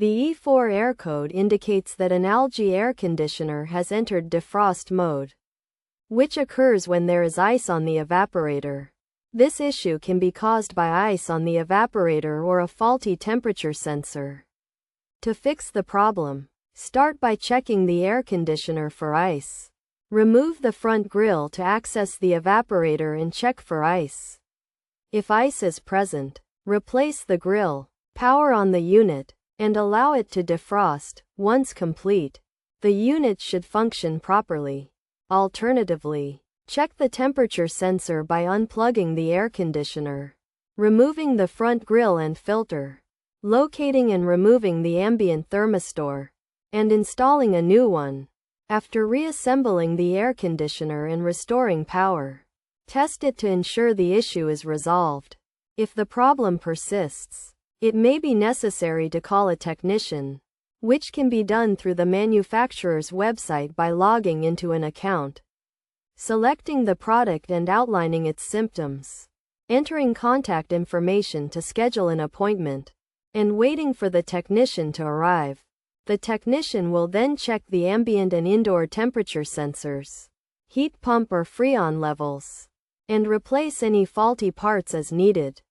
The E4 error code indicates that an algae air conditioner has entered defrost mode, which occurs when there is ice on the evaporator. This issue can be caused by ice on the evaporator or a faulty temperature sensor. To fix the problem, start by checking the air conditioner for ice. Remove the front grill to access the evaporator and check for ice. If ice is present, replace the grill, power on the unit, and allow it to defrost. Once complete, the unit should function properly. Alternatively, check the temperature sensor by unplugging the air conditioner, removing the front grill and filter, locating and removing the ambient thermistor, and installing a new one. After reassembling the air conditioner and restoring power, test it to ensure the issue is resolved. If the problem persists, it may be necessary to call a technician, which can be done through the manufacturer's website by logging into an account, selecting the product and outlining its symptoms, entering contact information to schedule an appointment, and waiting for the technician to arrive. The technician will then check the ambient and indoor temperature sensors, heat pump or freon levels, and replace any faulty parts as needed.